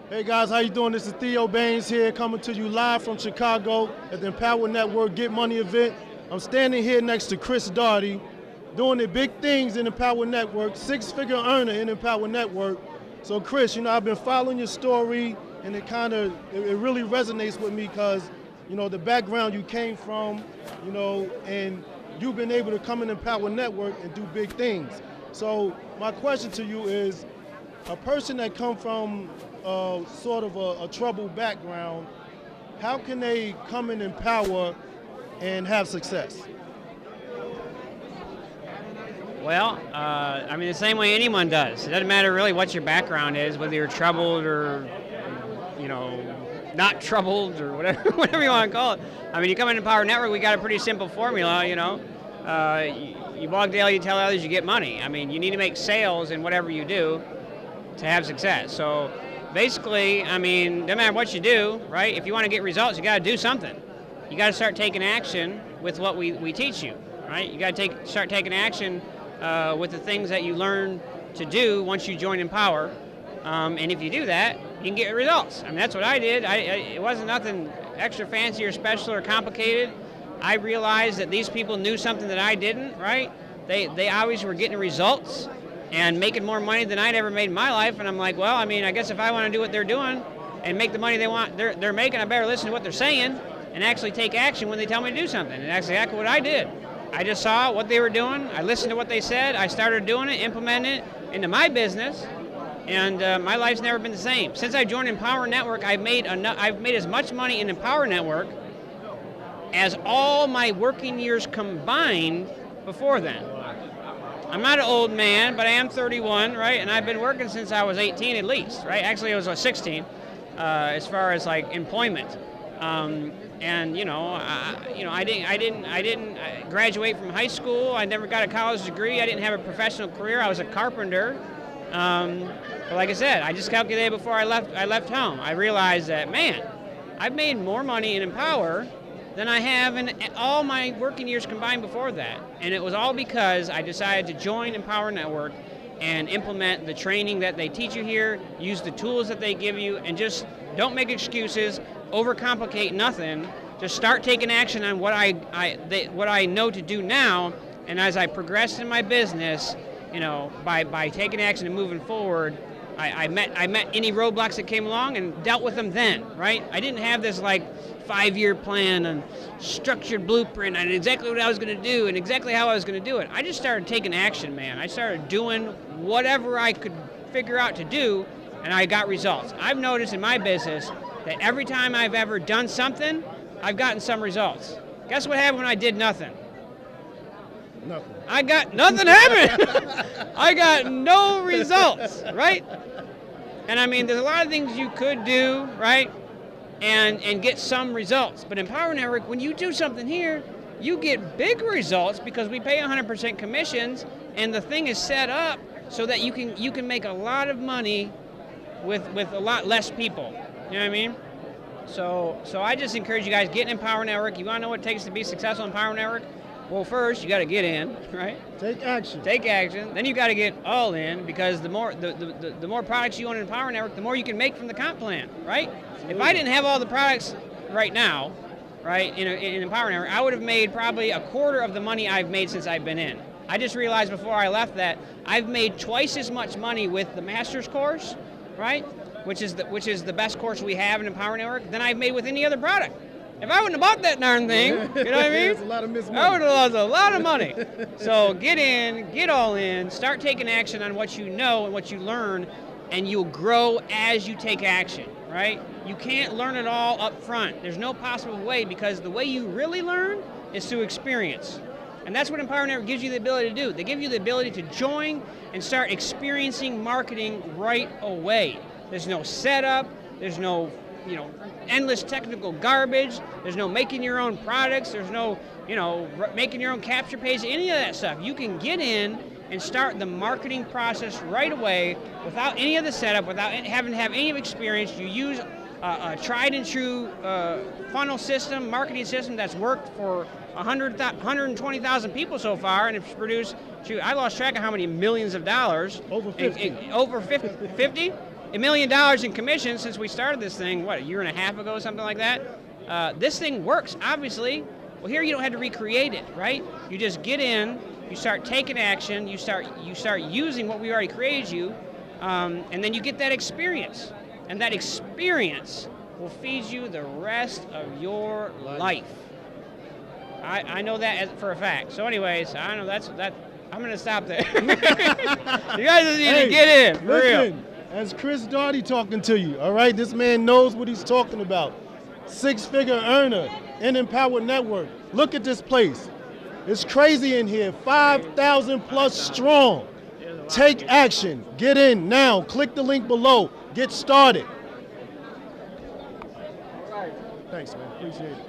Hey guys, how you doing? This is Theo Baines here, coming to you live from Chicago at the Empower Network Get Money event. I'm standing here next to Kris Darty, doing the big things in Empower Network, six-figure earner in Empower Network. So Kris, I've been following your story, and it really resonates with me because, the background you came from, and you've been able to come in Empower Network and do big things. So my question to you is, a person that come from sort of a troubled background, how can they come in Empower and have success? Well, the same way anyone does. It doesn't matter really what your background is, whether you're troubled or, not troubled or whatever you want to call it. You come in Empower Network, we got a pretty simple formula, You blog daily, you tell others, you get money. You need to make sales in whatever you do to have success. So basically, no matter what you do, right, if you want to get results, you got to do something. You got to start taking action with what we teach you, right? You got to start taking action with the things that you learn to do once you join Empower. And if you do that, you can get results. That's what I did. It wasn't nothing extra fancy or special or complicated. I realized that these people knew something that I didn't, right? They always were getting results and making more money than I'd ever made in my life. And I'm like, well, I guess if I want to do what they're doing and make the money they're making, I better listen to what they're saying and actually take action when they tell me to do something. And that's exactly what I did. I just saw what they were doing. I listened to what they said. I started doing it, implementing it into my business. And my life's never been the same. Since I joined Empower Network, I've made as much money in Empower Network as all my working years combined before then. I'm not an old man, but I am 31, right? And I've been working since I was 18 at least, right? Actually, I was 16 as far as like employment. I didn't graduate from high school. I never got a college degree. I didn't have a professional career. I was a carpenter. But like I said, I just calculated before I left home. I realized that, man, I've made more money in Empower than I have in all my working years combined before that. And it was all because I decided to join Empower Network and implement the training that they teach you here, use the tools that they give you, and just don't make excuses, overcomplicate nothing. Just start taking action on what I know to do now. And as I progressed in my business, by taking action and moving forward, I met any roadblocks that came along and dealt with them then, right? I didn't have this 5-year plan and structured blueprint on exactly what I was going to do and exactly how I was going to do it. I just started taking action, man. I started doing whatever I could figure out to do, and I got results. I've noticed in my business that every time I've ever done something, I've gotten some results. Guess what happened when I did nothing? Nothing. I got nothing happened. I got no results, right? And there's a lot of things you could do, right? And get some results. But in Empower Network, when you do something here, you get big results because we pay 100% commissions, and the thing is set up so that you can make a lot of money with a lot less people. You know what I mean? So I just encourage you guys, get in Empower Network. You want to know what it takes to be successful in Empower Network? Well, first you got to get in, right? Take action. Take action. Then you got to get all in, because the more products you own in Empower Network, the more you can make from the comp plan, right? If I didn't have all the products right now, right, in Empower Network, I would have made probably a quarter of the money I've made since I've been in. I just realized before I left that I've made twice as much money with the master's course, right, which is the best course we have in Empower Network, than I've made with any other product. If I wouldn't have bought that darn thing, you know what I mean? It's a lot of missed money. I would have lost a lot of money. So get in, get all in, start taking action on what you know and what you learn, and you'll grow as you take action, right? You can't learn it all up front. There's no possible way, because the way you really learn is through experience. And that's what Empower Network gives you the ability to do. They give you the ability to join and start experiencing marketing right away. There's no setup, there's no endless technical garbage. There's no making your own products. There's no, making your own capture page, any of that stuff. You can get in and start the marketing process right away without any of the setup, without having to have any experience. You use a tried and true funnel system, marketing system that's worked for 120,000 people so far, and it's produced, I lost track of how many millions of dollars. Over 50. Over 50? $1 million in commissions since we started this thing, what, a year and a half ago, something like that. This thing works, obviously. Well, here you don't have to recreate it, right? You just get in, you start taking action, you start using what we already created you, and then you get that experience. And that experience will feed you the rest of your life. I know that for a fact. So anyways, I know that. I'm going to stop there. You guys just need to get in, for real. As Kris Darty talking to you, all right? This man knows what he's talking about. 6-figure earner in Empowered Network. Look at this place. It's crazy in here, 5,000 plus strong. Take action. Get in now. Click the link below. Get started. Thanks, man. Appreciate it.